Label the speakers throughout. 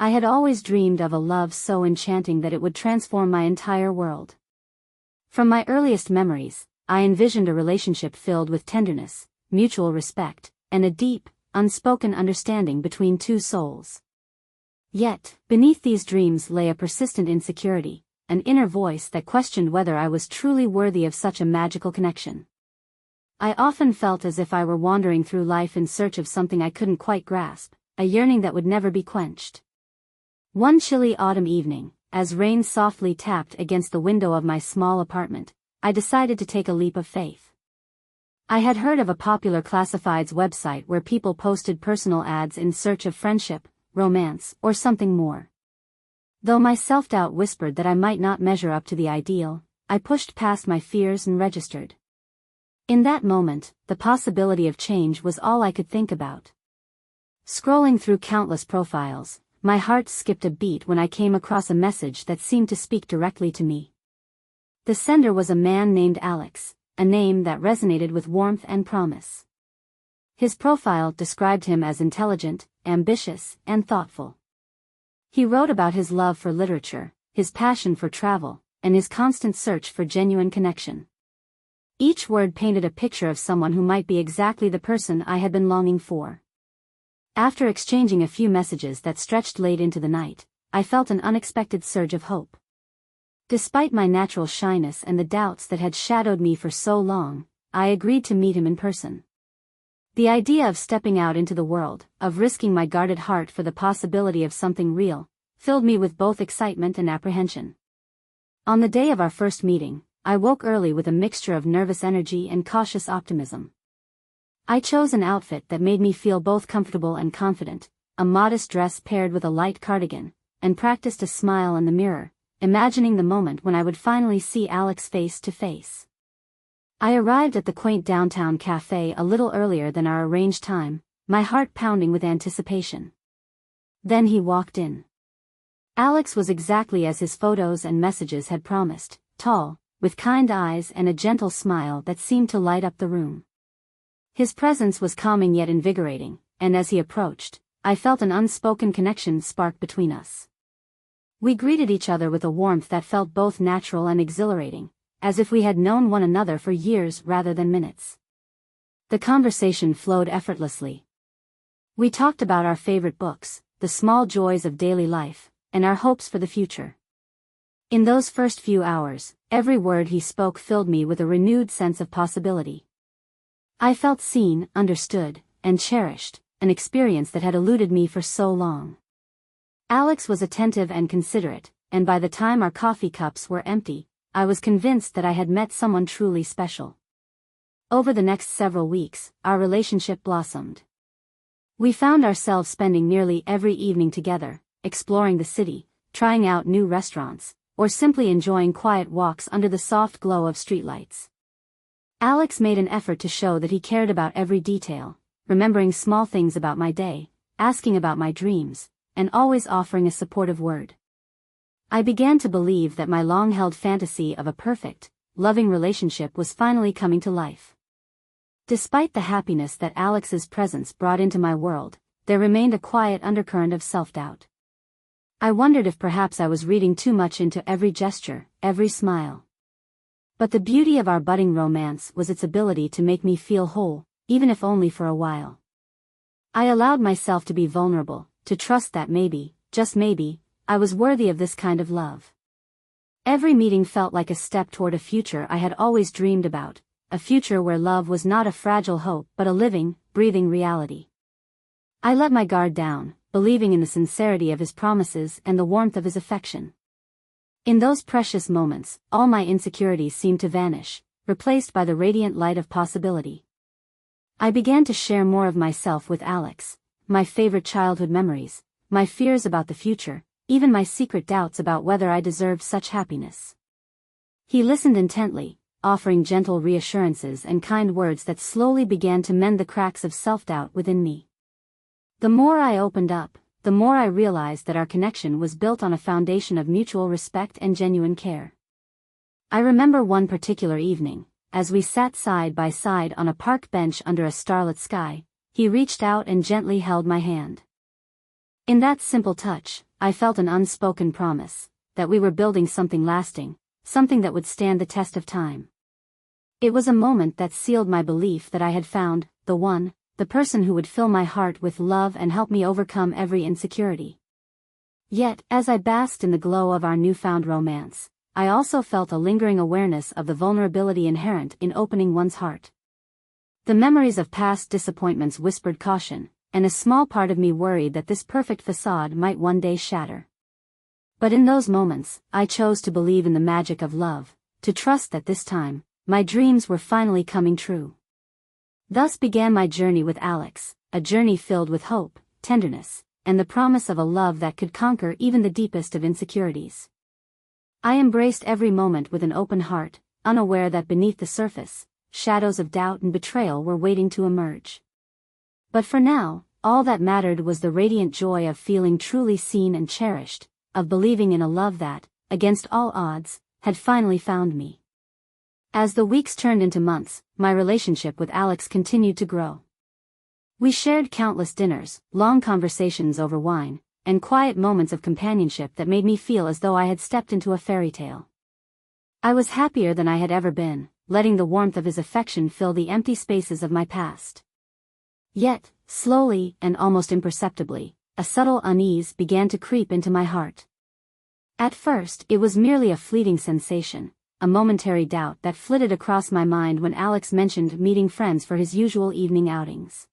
Speaker 1: I had always dreamed of a love so enchanting that it would transform my entire world. From my earliest memories, I envisioned a relationship filled with tenderness, mutual respect, and a deep, unspoken understanding between two souls. Yet, beneath these dreams lay a persistent insecurity, an inner voice that questioned whether I was truly worthy of such a magical connection. I often felt as if I were wandering through life in search of something I couldn't quite grasp, a yearning that would never be quenched. One chilly autumn evening, as rain softly tapped against the window of my small apartment, I decided to take a leap of faith. I had heard of a popular classifieds website where people posted personal ads in search of friendship, romance, or something more. Though my self-doubt whispered that I might not measure up to the ideal, I pushed past my fears and registered. In that moment, the possibility of change was all I could think about. Scrolling through countless profiles, my heart skipped a beat when I came across a message that seemed to speak directly to me. The sender was a man named Alex, a name that resonated with warmth and promise. His profile described him as intelligent, ambitious, and thoughtful. He wrote about his love for literature, his passion for travel, and his constant search for genuine connection. Each word painted a picture of someone who might be exactly the person I had been longing for. After exchanging a few messages that stretched late into the night, I felt an unexpected surge of hope. Despite my natural shyness and the doubts that had shadowed me for so long, I agreed to meet him in person. The idea of stepping out into the world, of risking my guarded heart for the possibility of something real, filled me with both excitement and apprehension. On the day of our first meeting, I woke early with a mixture of nervous energy and cautious optimism. I chose an outfit that made me feel both comfortable and confident, a modest dress paired with a light cardigan, and practiced a smile in the mirror, imagining the moment when I would finally see Alex face to face. I arrived at the quaint downtown cafe a little earlier than our arranged time, my heart pounding with anticipation. Then he walked in. Alex was exactly as his photos and messages had promised, tall, with kind eyes and a gentle smile that seemed to light up the room. His presence was calming yet invigorating, and as he approached, I felt an unspoken connection spark between us. We greeted each other with a warmth that felt both natural and exhilarating, as if we had known one another for years rather than minutes. The conversation flowed effortlessly. We talked about our favorite books, the small joys of daily life, and our hopes for the future. In those first few hours, every word he spoke filled me with a renewed sense of possibility. I felt seen, understood, and cherished, an experience that had eluded me for so long. Alex was attentive and considerate, and by the time our coffee cups were empty, I was convinced that I had met someone truly special. Over the next several weeks, our relationship blossomed. We found ourselves spending nearly every evening together, exploring the city, trying out new restaurants, or simply enjoying quiet walks under the soft glow of streetlights. Alex made an effort to show that he cared about every detail, remembering small things about my day, asking about my dreams, and always offering a supportive word. I began to believe that my long-held fantasy of a perfect, loving relationship was finally coming to life. Despite the happiness that Alex's presence brought into my world, there remained a quiet undercurrent of self-doubt. I wondered if perhaps I was reading too much into every gesture, every smile. But the beauty of our budding romance was its ability to make me feel whole, even if only for a while. I allowed myself to be vulnerable, to trust that maybe, just maybe, I was worthy of this kind of love. Every meeting felt like a step toward a future I had always dreamed about, a future where love was not a fragile hope but a living, breathing reality. I let my guard down, believing in the sincerity of his promises and the warmth of his affection. In those precious moments, all my insecurities seemed to vanish, replaced by the radiant light of possibility. I began to share more of myself with Alex, my favorite childhood memories, my fears about the future, even my secret doubts about whether I deserved such happiness. He listened intently, offering gentle reassurances and kind words that slowly began to mend the cracks of self-doubt within me. The more I opened up, the more I realized that our connection was built on a foundation of mutual respect and genuine care. I remember one particular evening, as we sat side by side on a park bench under a starlit sky, he reached out and gently held my hand. In that simple touch, I felt an unspoken promise that we were building something lasting, something that would stand the test of time. It was a moment that sealed my belief that I had found the one, the person who would fill my heart with love and help me overcome every insecurity. Yet, as I basked in the glow of our newfound romance, I also felt a lingering awareness of the vulnerability inherent in opening one's heart. The memories of past disappointments whispered caution, and a small part of me worried that this perfect facade might one day shatter. But in those moments, I chose to believe in the magic of love, to trust that this time, my dreams were finally coming true. Thus began my journey with Alex, a journey filled with hope, tenderness, and the promise of a love that could conquer even the deepest of insecurities. I embraced every moment with an open heart, unaware that beneath the surface, shadows of doubt and betrayal were waiting to emerge. But for now, all that mattered was the radiant joy of feeling truly seen and cherished, of believing in a love that, against all odds, had finally found me. As the weeks turned into months, my relationship with Alex continued to grow. We shared countless dinners, long conversations over wine, and quiet moments of companionship that made me feel as though I had stepped into a fairy tale. I was happier than I had ever been, letting the warmth of his affection fill the empty spaces of my past. Yet, slowly and almost imperceptibly, a subtle unease began to creep into my heart. At first, it was merely a fleeting sensation, a momentary doubt that flitted across my mind when Alex mentioned meeting friends for his usual evening outings.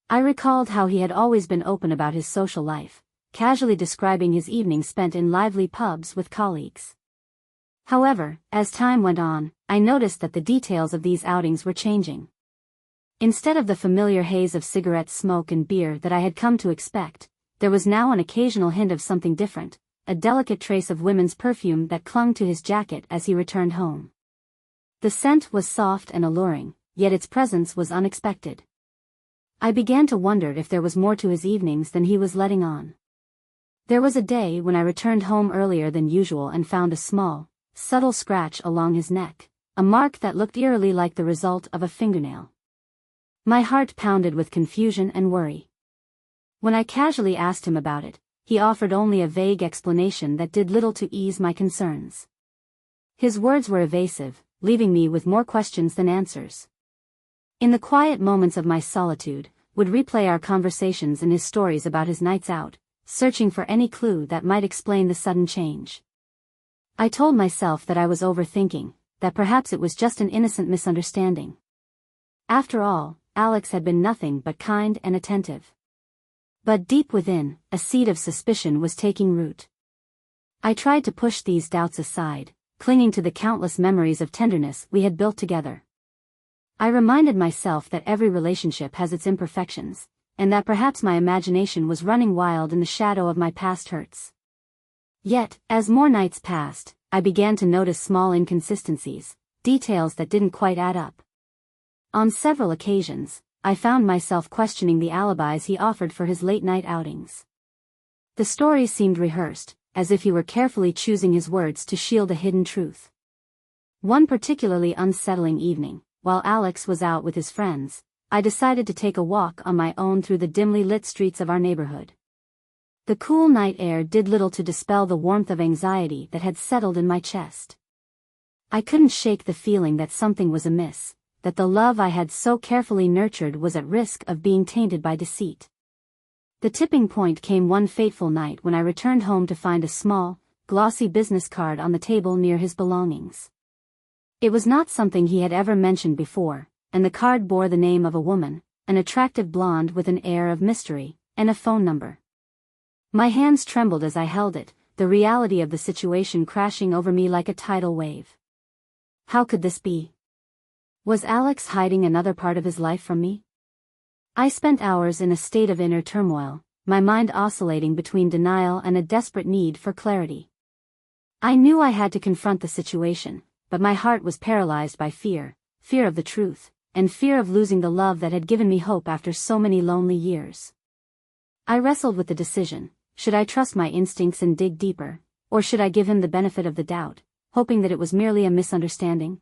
Speaker 1: I recalled how he had always been open about his social life, casually describing his evenings spent in lively pubs with colleagues. However, as time went on, I noticed that the details of these outings were changing. Instead of the familiar haze of cigarette smoke and beer that I had come to expect, there was now an occasional hint of something different, a delicate trace of women's perfume that clung to his jacket as he returned home. The scent was soft and alluring, yet its presence was unexpected. I began to wonder if there was more to his evenings than he was letting on. There was a day when I returned home earlier than usual and found a small, subtle scratch along his neck, a mark that looked eerily like the result of a fingernail. My heart pounded with confusion and worry. When I casually asked him about it, he offered only a vague explanation that did little to ease my concerns. His words were evasive, leaving me with more questions than answers. In the quiet moments of my solitude, would replay our conversations and his stories about his nights out, searching for any clue that might explain the sudden change. I told myself that I was overthinking, that perhaps it was just an innocent misunderstanding. After all, Alex had been nothing but kind and attentive. But deep within, a seed of suspicion was taking root. I tried to push these doubts aside, clinging to the countless memories of tenderness we had built together. I reminded myself that every relationship has its imperfections, and that perhaps my imagination was running wild in the shadow of my past hurts. Yet, as more nights passed, I began to notice small inconsistencies, details that didn't quite add up. On several occasions, I found myself questioning the alibis he offered for his late-night outings. The stories seemed rehearsed, as if he were carefully choosing his words to shield a hidden truth. One particularly unsettling evening, while Alex was out with his friends, I decided to take a walk on my own through the dimly lit streets of our neighborhood. The cool night air did little to dispel the warmth of anxiety that had settled in my chest. I couldn't shake the feeling that something was amiss, that the love I had so carefully nurtured was at risk of being tainted by deceit. The tipping point came one fateful night when I returned home to find a small, glossy business card on the table near his belongings. It was not something he had ever mentioned before, and the card bore the name of a woman, an attractive blonde with an air of mystery, and a phone number. My hands trembled as I held it, the reality of the situation crashing over me like a tidal wave. How could this be? Was Alex hiding another part of his life from me? I spent hours in a state of inner turmoil, my mind oscillating between denial and a desperate need for clarity. I knew I had to confront the situation, but my heart was paralyzed by fear of the truth, and fear of losing the love that had given me hope after so many lonely years. I wrestled with the decision: should I trust my instincts and dig deeper, or should I give him the benefit of the doubt, hoping that it was merely a misunderstanding?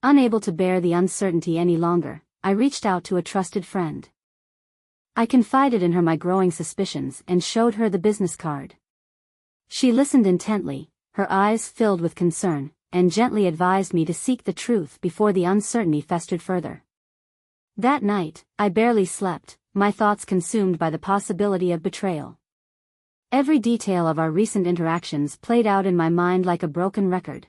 Speaker 1: Unable to bear the uncertainty any longer, I reached out to a trusted friend. I confided in her my growing suspicions and showed her the business card. She listened intently, her eyes filled with concern, and gently advised me to seek the truth before the uncertainty festered further. That night, I barely slept, my thoughts consumed by the possibility of betrayal. Every detail of our recent interactions played out in my mind like a broken record.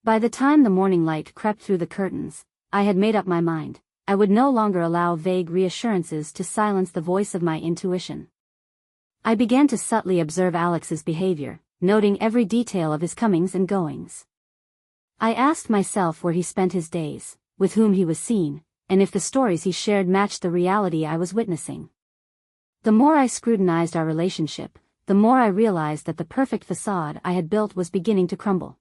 Speaker 1: By the time the morning light crept through the curtains, I had made up my mind. I would no longer allow vague reassurances to silence the voice of my intuition. I began to subtly observe Alex's behavior, noting every detail of his comings and goings. I asked myself where he spent his days, with whom he was seen, and if the stories he shared matched the reality I was witnessing. The more I scrutinized our relationship, the more I realized that the perfect facade I had built was beginning to crumble.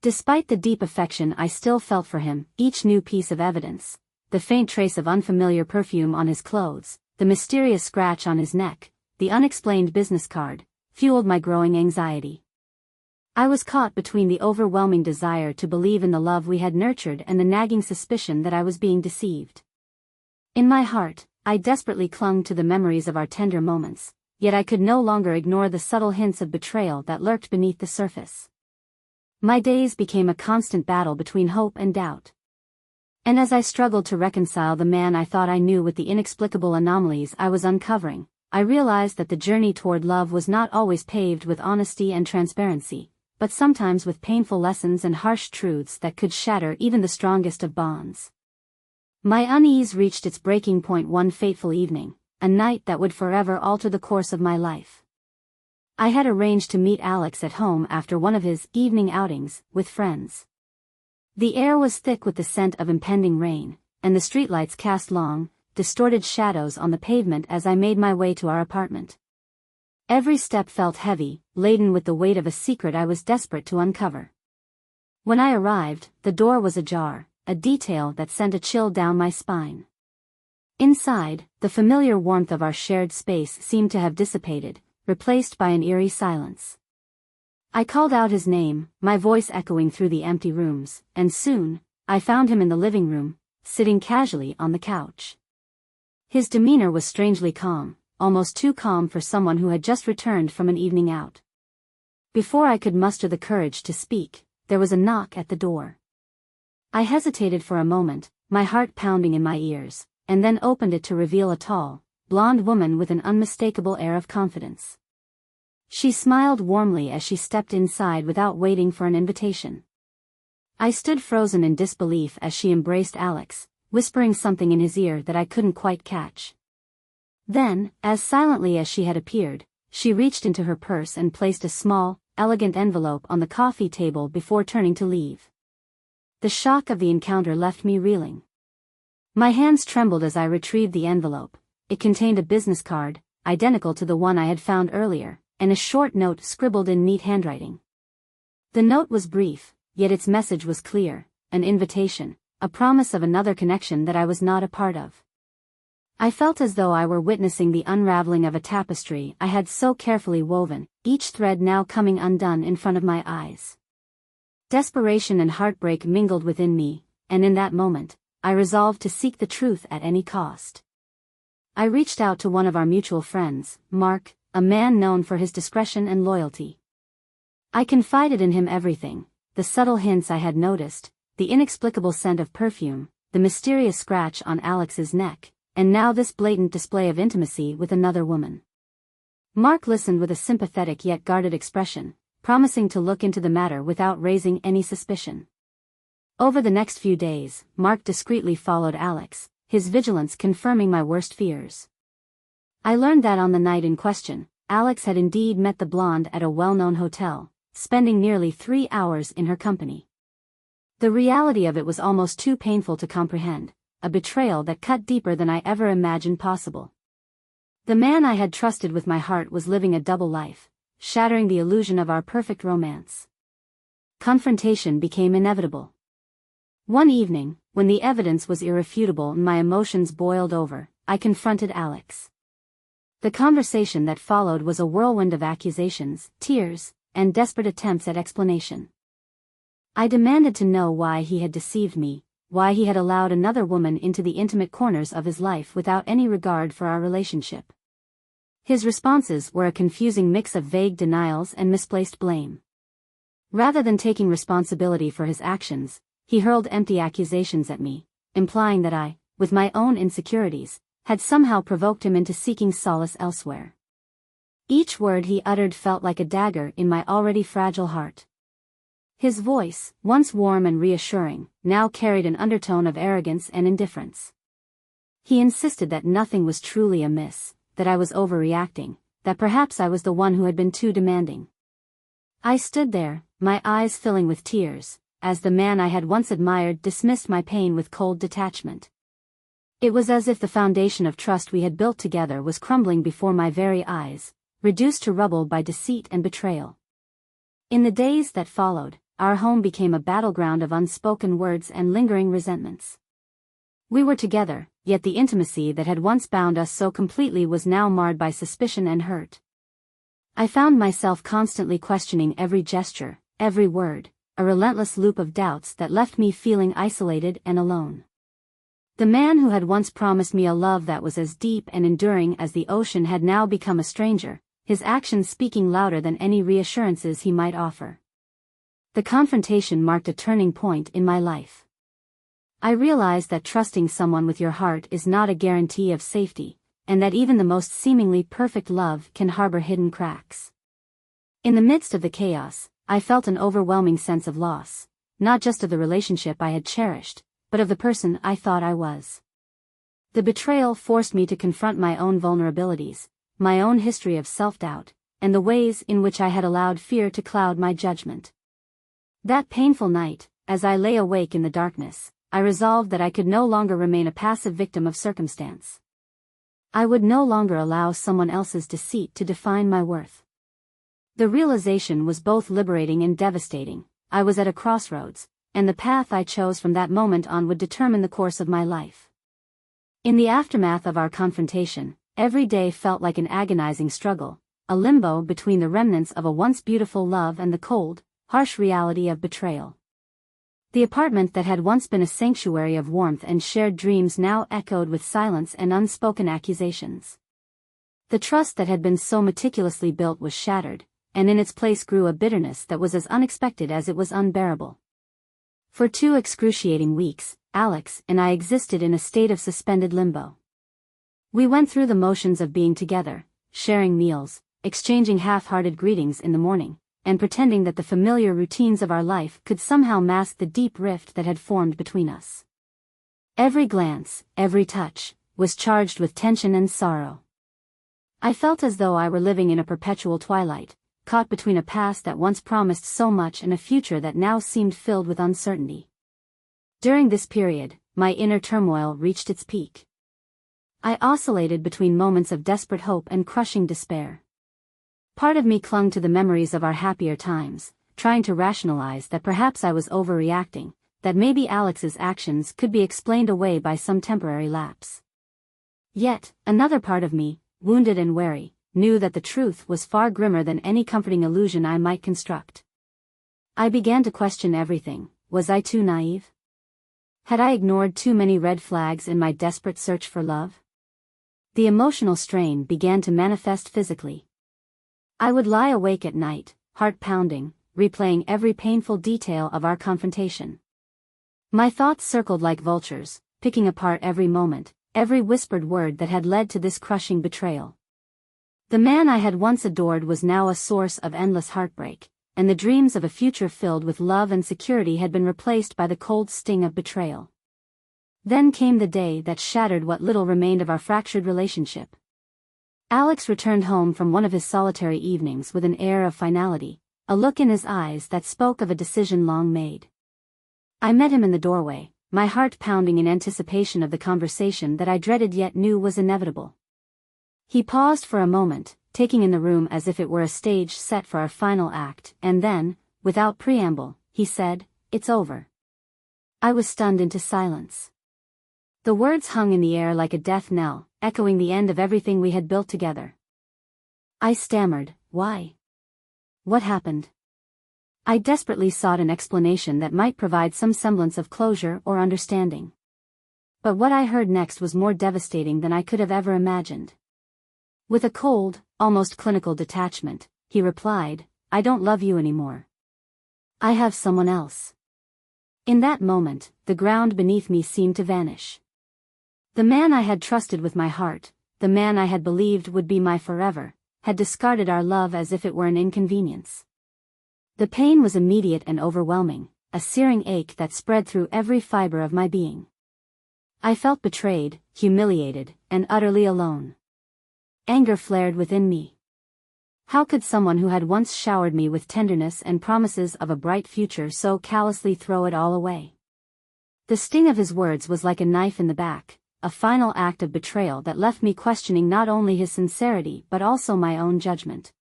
Speaker 1: Despite the deep affection I still felt for him, each new piece of evidence, the faint trace of unfamiliar perfume on his clothes, the mysterious scratch on his neck, the unexplained business card, fueled my growing anxiety. I was caught between the overwhelming desire to believe in the love we had nurtured and the nagging suspicion that I was being deceived. In my heart, I desperately clung to the memories of our tender moments, yet I could no longer ignore the subtle hints of betrayal that lurked beneath the surface. My days became a constant battle between hope and doubt. And as I struggled to reconcile the man I thought I knew with the inexplicable anomalies I was uncovering, I realized that the journey toward love was not always paved with honesty and transparency, but sometimes with painful lessons and harsh truths that could shatter even the strongest of bonds. My unease reached its breaking point one fateful evening, a night that would forever alter the course of my life. I had arranged to meet Alex at home after one of his evening outings with friends. The air was thick with the scent of impending rain, and the streetlights cast long, distorted shadows on the pavement as I made my way to our apartment. Every step felt heavy, laden with the weight of a secret I was desperate to uncover. When I arrived, the door was ajar, a detail that sent a chill down my spine. Inside, the familiar warmth of our shared space seemed to have dissipated, replaced by an eerie silence. I called out his name, my voice echoing through the empty rooms, and soon, I found him in the living room, sitting casually on the couch. His demeanor was strangely calm, almost too calm for someone who had just returned from an evening out. Before I could muster the courage to speak, there was a knock at the door. I hesitated for a moment, my heart pounding in my ears, and then opened it to reveal a tall, blonde woman with an unmistakable air of confidence. She smiled warmly as she stepped inside without waiting for an invitation. I stood frozen in disbelief as she embraced Alex, whispering something in his ear that I couldn't quite catch. Then, as silently as she had appeared, she reached into her purse and placed a small, elegant envelope on the coffee table before turning to leave. The shock of the encounter left me reeling. My hands trembled as I retrieved the envelope. It contained a business card, identical to the one I had found earlier, and a short note scribbled in neat handwriting. The note was brief, yet its message was clear, an invitation, a promise of another connection that I was not a part of. I felt as though I were witnessing the unraveling of a tapestry I had so carefully woven, each thread now coming undone in front of my eyes. Desperation and heartbreak mingled within me, and in that moment, I resolved to seek the truth at any cost. I reached out to one of our mutual friends, Mark, a man known for his discretion and loyalty. I confided in him everything, the subtle hints I had noticed, the inexplicable scent of perfume, the mysterious scratch on Alex's neck, and now this blatant display of intimacy with another woman. Mark listened with a sympathetic yet guarded expression, promising to look into the matter without raising any suspicion. Over the next few days, Mark discreetly followed Alex, his vigilance confirming my worst fears. I learned that on the night in question, Alex had indeed met the blonde at a well-known hotel, spending nearly 3 hours in her company. The reality of it was almost too painful to comprehend, a betrayal that cut deeper than I ever imagined possible. The man I had trusted with my heart was living a double life, shattering the illusion of our perfect romance. Confrontation became inevitable. One evening, when the evidence was irrefutable and my emotions boiled over, I confronted Alex. The conversation that followed was a whirlwind of accusations, tears, and desperate attempts at explanation. I demanded to know why he had deceived me, why he had allowed another woman into the intimate corners of his life without any regard for our relationship. His responses were a confusing mix of vague denials and misplaced blame. Rather than taking responsibility for his actions, he hurled empty accusations at me, implying that I, with my own insecurities, had somehow provoked him into seeking solace elsewhere. Each word he uttered felt like a dagger in my already fragile heart. His voice, once warm and reassuring, now carried an undertone of arrogance and indifference. He insisted that nothing was truly amiss, that I was overreacting, that perhaps I was the one who had been too demanding. I stood there, my eyes filling with tears, as the man I had once admired dismissed my pain with cold detachment. It was as if the foundation of trust we had built together was crumbling before my very eyes, reduced to rubble by deceit and betrayal. In the days that followed, our home became a battleground of unspoken words and lingering resentments. We were together, yet the intimacy that had once bound us so completely was now marred by suspicion and hurt. I found myself constantly questioning every gesture, every word, a relentless loop of doubts that left me feeling isolated and alone. The man who had once promised me a love that was as deep and enduring as the ocean had now become a stranger, his actions speaking louder than any reassurances he might offer. The confrontation marked a turning point in my life. I realized that trusting someone with your heart is not a guarantee of safety, and that even the most seemingly perfect love can harbor hidden cracks. In the midst of the chaos, I felt an overwhelming sense of loss, not just of the relationship I had cherished, but of the person I thought I was. The betrayal forced me to confront my own vulnerabilities, my own history of self-doubt, and the ways in which I had allowed fear to cloud my judgment. That painful night, as I lay awake in the darkness, I resolved that I could no longer remain a passive victim of circumstance. I would no longer allow someone else's deceit to define my worth. The realization was both liberating and devastating. I was at a crossroads, and the path I chose from that moment on would determine the course of my life. In the aftermath of our confrontation, every day felt like an agonizing struggle, a limbo between the remnants of a once beautiful love and the cold, harsh reality of betrayal. The apartment that had once been a sanctuary of warmth and shared dreams now echoed with silence and unspoken accusations. The trust that had been so meticulously built was shattered, and in its place grew a bitterness that was as unexpected as it was unbearable. For 2 excruciating weeks, Alex and I existed in a state of suspended limbo. We went through the motions of being together, sharing meals, exchanging half-hearted greetings in the morning, and pretending that the familiar routines of our life could somehow mask the deep rift that had formed between us. Every glance, every touch, was charged with tension and sorrow. I felt as though I were living in a perpetual twilight, caught between a past that once promised so much and a future that now seemed filled with uncertainty. During this period, my inner turmoil reached its peak. I oscillated between moments of desperate hope and crushing despair. Part of me clung to the memories of our happier times, trying to rationalize that perhaps I was overreacting, that maybe Alex's actions could be explained away by some temporary lapse. Yet, another part of me, wounded and wary, knew that the truth was far grimmer than any comforting illusion I might construct. I began to question everything. Was I too naive? Had I ignored too many red flags in my desperate search for love? The emotional strain began to manifest physically. I would lie awake at night, heart pounding, replaying every painful detail of our confrontation. My thoughts circled like vultures, picking apart every moment, every whispered word that had led to this crushing betrayal. The man I had once adored was now a source of endless heartbreak, and the dreams of a future filled with love and security had been replaced by the cold sting of betrayal. Then came the day that shattered what little remained of our fractured relationship. Alex returned home from one of his solitary evenings with an air of finality, a look in his eyes that spoke of a decision long made. I met him in the doorway, my heart pounding in anticipation of the conversation that I dreaded yet knew was inevitable. He paused for a moment, taking in the room as if it were a stage set for our final act, and then, without preamble, he said, "It's over." I was stunned into silence. The words hung in the air like a death knell, echoing the end of everything we had built together. I stammered, "Why? What happened?" I desperately sought an explanation that might provide some semblance of closure or understanding. But what I heard next was more devastating than I could have ever imagined. With a cold, almost clinical detachment, he replied, "I don't love you anymore. I have someone else." In that moment, the ground beneath me seemed to vanish. The man I had trusted with my heart, the man I had believed would be my forever, had discarded our love as if it were an inconvenience. The pain was immediate and overwhelming, a searing ache that spread through every fiber of my being. I felt betrayed, humiliated, and utterly alone. Anger flared within me. How could someone who had once showered me with tenderness and promises of a bright future so callously throw it all away? The sting of his words was like a knife in the back, a final act of betrayal that left me questioning not only his sincerity but also my own judgment.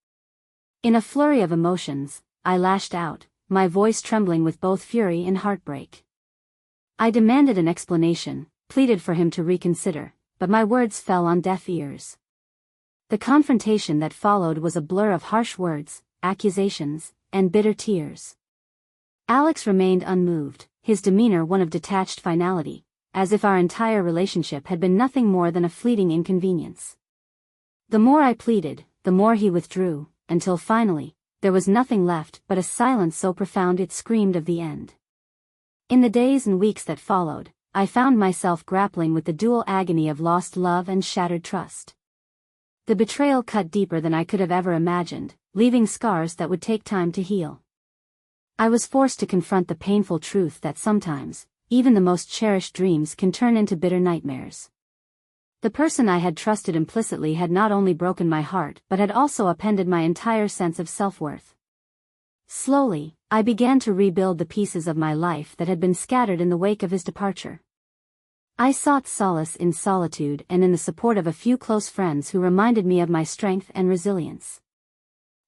Speaker 1: In a flurry of emotions, I lashed out, my voice trembling with both fury and heartbreak. I demanded an explanation, pleaded for him to reconsider, but my words fell on deaf ears. The confrontation that followed was a blur of harsh words, accusations, and bitter tears. Alex remained unmoved, his demeanor one of detached finality, as if our entire relationship had been nothing more than a fleeting inconvenience. The more I pleaded, the more he withdrew, until finally, there was nothing left but a silence so profound it screamed of the end. In the days and weeks that followed, I found myself grappling with the dual agony of lost love and shattered trust. The betrayal cut deeper than I could have ever imagined, leaving scars that would take time to heal. I was forced to confront the painful truth that sometimes, even the most cherished dreams can turn into bitter nightmares. The person I had trusted implicitly had not only broken my heart but had also upended my entire sense of self-worth. Slowly, I began to rebuild the pieces of my life that had been scattered in the wake of his departure. I sought solace in solitude and in the support of a few close friends who reminded me of my strength and resilience.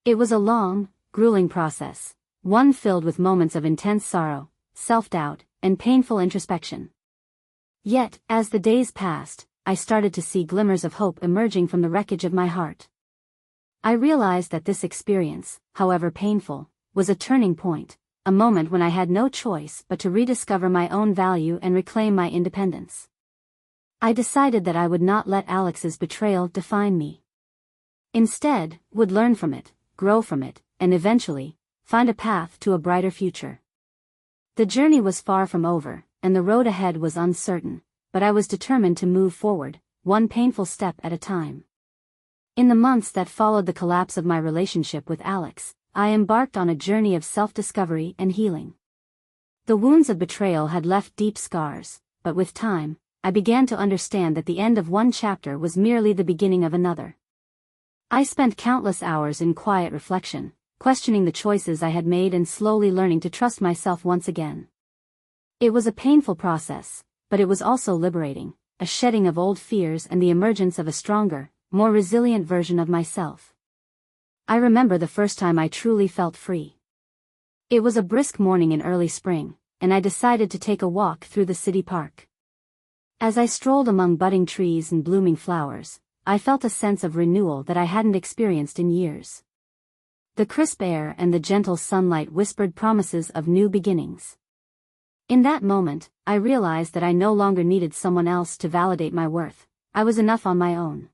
Speaker 1: It was a long, grueling process, one filled with moments of intense sorrow, self-doubt, and painful introspection. Yet, as the days passed, I started to see glimmers of hope emerging from the wreckage of my heart. I realized that this experience, however painful, was a turning point, a moment when I had no choice but to rediscover my own value and reclaim my independence. I decided that I would not let Alex's betrayal define me. Instead, would learn from it, grow from it, and eventually, find a path to a brighter future. The journey was far from over, and the road ahead was uncertain, but I was determined to move forward, one painful step at a time. In the months that followed the collapse of my relationship with Alex, I embarked on a journey of self-discovery and healing. The wounds of betrayal had left deep scars, but with time, I began to understand that the end of one chapter was merely the beginning of another. I spent countless hours in quiet reflection, questioning the choices I had made and slowly learning to trust myself once again. It was a painful process, but it was also liberating, a shedding of old fears and the emergence of a stronger, more resilient version of myself. I remember the first time I truly felt free. It was a brisk morning in early spring, and I decided to take a walk through the city park. As I strolled among budding trees and blooming flowers, I felt a sense of renewal that I hadn't experienced in years. The crisp air and the gentle sunlight whispered promises of new beginnings. In that moment, I realized that I no longer needed someone else to validate my worth. I was enough on my own.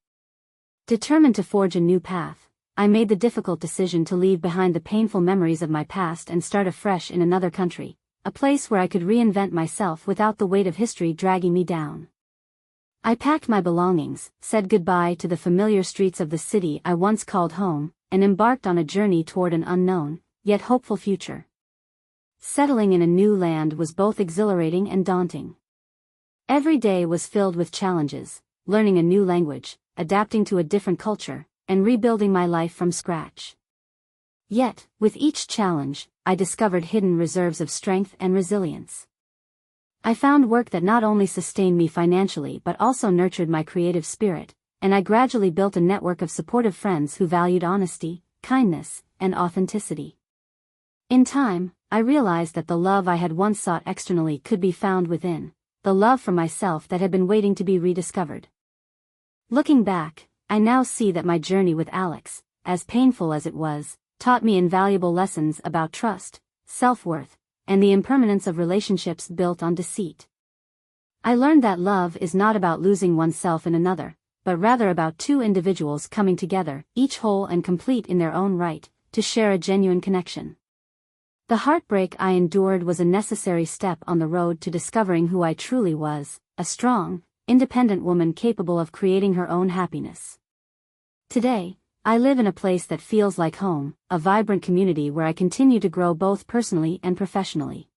Speaker 1: Determined to forge a new path, I made the difficult decision to leave behind the painful memories of my past and start afresh in another country, a place where I could reinvent myself without the weight of history dragging me down. I packed my belongings, said goodbye to the familiar streets of the city I once called home, and embarked on a journey toward an unknown, yet hopeful future. Settling in a new land was both exhilarating and daunting. Every day was filled with challenges, learning a new language, adapting to a different culture, and rebuilding my life from scratch. Yet, with each challenge, I discovered hidden reserves of strength and resilience. I found work that not only sustained me financially but also nurtured my creative spirit, and I gradually built a network of supportive friends who valued honesty, kindness, and authenticity. In time, I realized that the love I had once sought externally could be found within, the love for myself that had been waiting to be rediscovered. Looking back, I now see that my journey with Alex, as painful as it was, taught me invaluable lessons about trust, self-worth, and the impermanence of relationships built on deceit. I learned that love is not about losing oneself in another, but rather about two individuals coming together, each whole and complete in their own right, to share a genuine connection. The heartbreak I endured was a necessary step on the road to discovering who I truly was, a strong, independent woman capable of creating her own happiness. Today, I live in a place that feels like home, a vibrant community where I continue to grow both personally and professionally.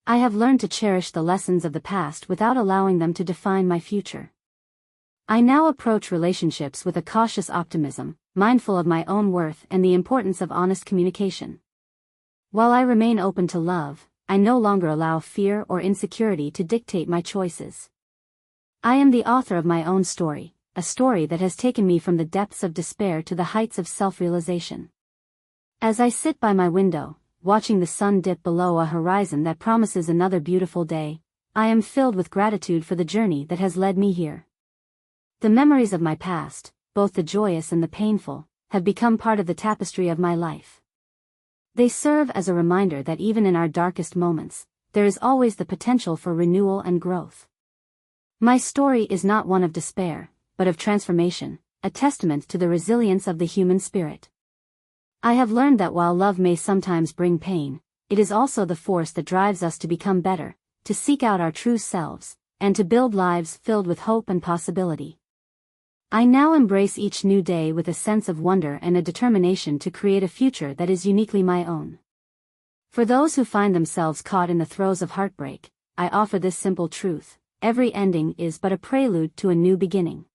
Speaker 1: I have learned to cherish the lessons of the past without allowing them to define my future. I now approach relationships with a cautious optimism, mindful of my own worth and the importance of honest communication. While I remain open to love, I no longer allow fear or insecurity to dictate my choices. I am the author of my own story, a story that has taken me from the depths of despair to the heights of self-realization. As I sit by my window, watching the sun dip below a horizon that promises another beautiful day, I am filled with gratitude for the journey that has led me here. The memories of my past, both the joyous and the painful, have become part of the tapestry of my life. They serve as a reminder that even in our darkest moments, there is always the potential for renewal and growth. My story is not one of despair, but of transformation, a testament to the resilience of the human spirit. I have learned that while love may sometimes bring pain, it is also the force that drives us to become better, to seek out our true selves, and to build lives filled with hope and possibility. I now embrace each new day with a sense of wonder and a determination to create a future that is uniquely my own. For those who find themselves caught in the throes of heartbreak, I offer this simple truth: every ending is but a prelude to a new beginning.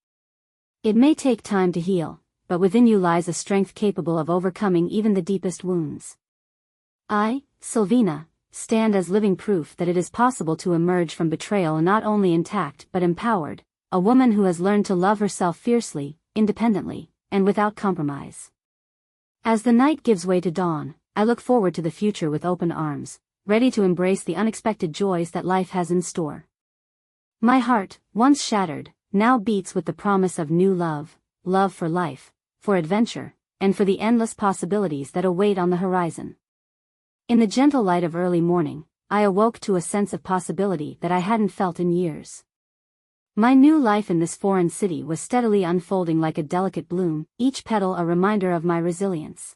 Speaker 1: It may take time to heal, but within you lies a strength capable of overcoming even the deepest wounds. I, Sylvina, stand as living proof that it is possible to emerge from betrayal not only intact but empowered, a woman who has learned to love herself fiercely, independently, and without compromise. As the night gives way to dawn, I look forward to the future with open arms, ready to embrace the unexpected joys that life has in store. My heart, once shattered, now beats with the promise of new love, love for life, for adventure, and for the endless possibilities that await on the horizon. In the gentle light of early morning, I awoke to a sense of possibility that I hadn't felt in years. My new life in this foreign city was steadily unfolding like a delicate bloom, each petal a reminder of my resilience.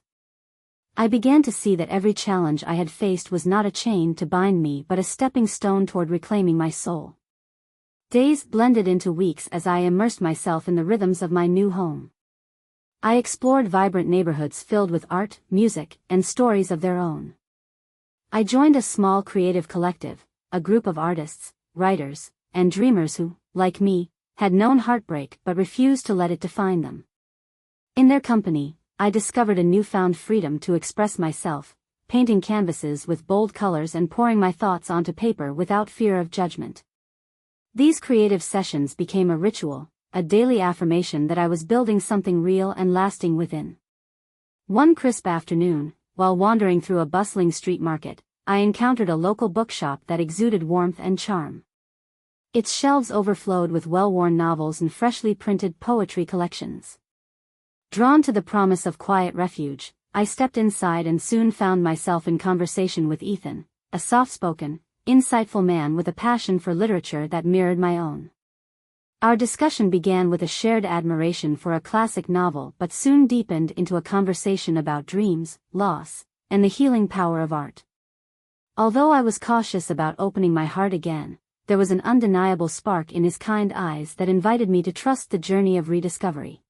Speaker 1: I began to see that every challenge I had faced was not a chain to bind me but a stepping stone toward reclaiming my soul. Days blended into weeks as I immersed myself in the rhythms of my new home. I explored vibrant neighborhoods filled with art, music, and stories of their own. I joined a small creative collective, a group of artists, writers, and dreamers who, like me, had known heartbreak but refused to let it define them. In their company, I discovered a newfound freedom to express myself, painting canvases with bold colors and pouring my thoughts onto paper without fear of judgment. These creative sessions became a ritual, a daily affirmation that I was building something real and lasting within. One crisp afternoon, while wandering through a bustling street market, I encountered a local bookshop that exuded warmth and charm. Its shelves overflowed with well-worn novels and freshly printed poetry collections. Drawn to the promise of quiet refuge, I stepped inside and soon found myself in conversation with Ethan, a soft-spoken, insightful man with a passion for literature that mirrored my own. Our discussion began with a shared admiration for a classic novel but soon deepened into a conversation about dreams, loss, and the healing power of art. Although I was cautious about opening my heart again, there was an undeniable spark in his kind eyes that invited me to trust the journey of rediscovery.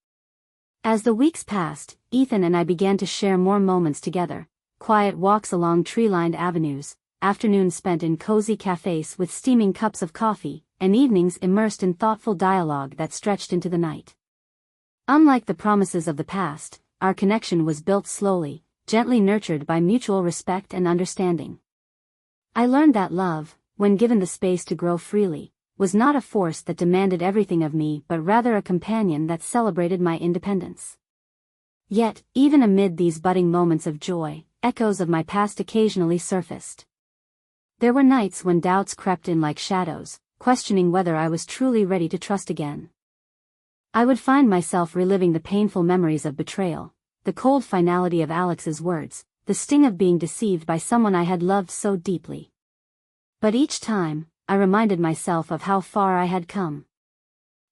Speaker 1: As the weeks passed, Ethan and I began to share more moments together, quiet walks along tree-lined avenues, afternoons spent in cozy cafes with steaming cups of coffee, and evenings immersed in thoughtful dialogue that stretched into the night. Unlike the promises of the past, our connection was built slowly, gently nurtured by mutual respect and understanding. I learned that love, when given the space to grow freely, was not a force that demanded everything of me but rather a companion that celebrated my independence. Yet, even amid these budding moments of joy, echoes of my past occasionally surfaced. There were nights when doubts crept in like shadows, questioning whether I was truly ready to trust again. I would find myself reliving the painful memories of betrayal, the cold finality of Alex's words, the sting of being deceived by someone I had loved so deeply. But each time, I reminded myself of how far I had come.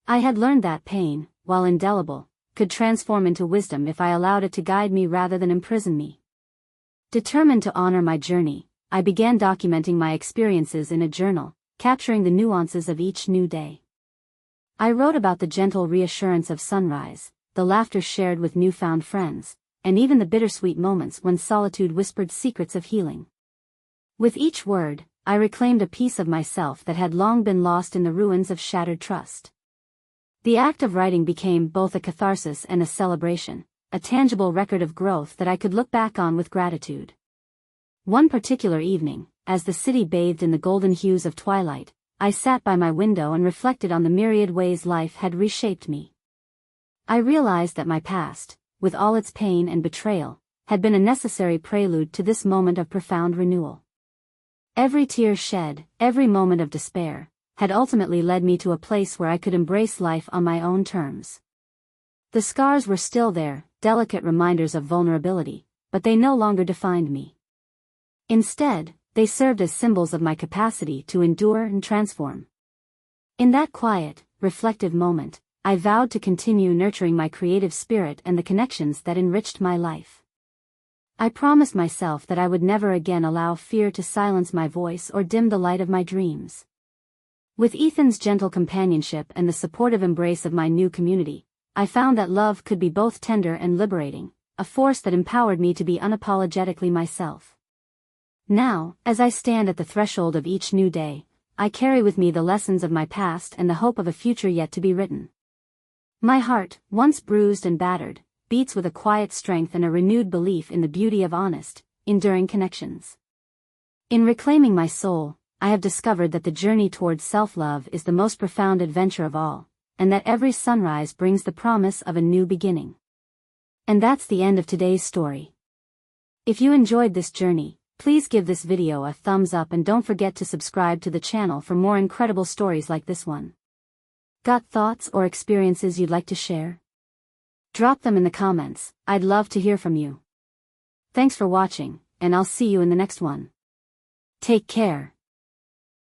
Speaker 1: I had learned that pain, while indelible, could transform into wisdom if I allowed it to guide me rather than imprison me. Determined to honor my journey, I began documenting my experiences in a journal, capturing the nuances of each new day. I wrote about the gentle reassurance of sunrise, the laughter shared with newfound friends, and even the bittersweet moments when solitude whispered secrets of healing. With each word, I reclaimed a piece of myself that had long been lost in the ruins of shattered trust. The act of writing became both a catharsis and a celebration, a tangible record of growth that I could look back on with gratitude. One particular evening, as the city bathed in the golden hues of twilight, I sat by my window and reflected on the myriad ways life had reshaped me. I realized that my past, with all its pain and betrayal, had been a necessary prelude to this moment of profound renewal. Every tear shed, every moment of despair, had ultimately led me to a place where I could embrace life on my own terms. The scars were still there, delicate reminders of vulnerability, but they no longer defined me. Instead, they served as symbols of my capacity to endure and transform. In that quiet, reflective moment, I vowed to continue nurturing my creative spirit and the connections that enriched my life. I promised myself that I would never again allow fear to silence my voice or dim the light of my dreams. With Ethan's gentle companionship and the supportive embrace of my new community, I found that love could be both tender and liberating, a force that empowered me to be unapologetically myself. Now, as I stand at the threshold of each new day, I carry with me the lessons of my past and the hope of a future yet to be written. My heart, once bruised and battered, beats with a quiet strength and a renewed belief in the beauty of honest, enduring connections. In reclaiming my soul, I have discovered that the journey towards self-love is the most profound adventure of all, and that every sunrise brings the promise of a new beginning. And that's the end of today's story. If you enjoyed this journey, please give this video a thumbs up and don't forget to subscribe to the channel for more incredible stories like this one. Got thoughts or experiences you'd like to share? Drop them in the comments, I'd love to hear from you. Thanks for watching, and I'll see you in the next one. Take care.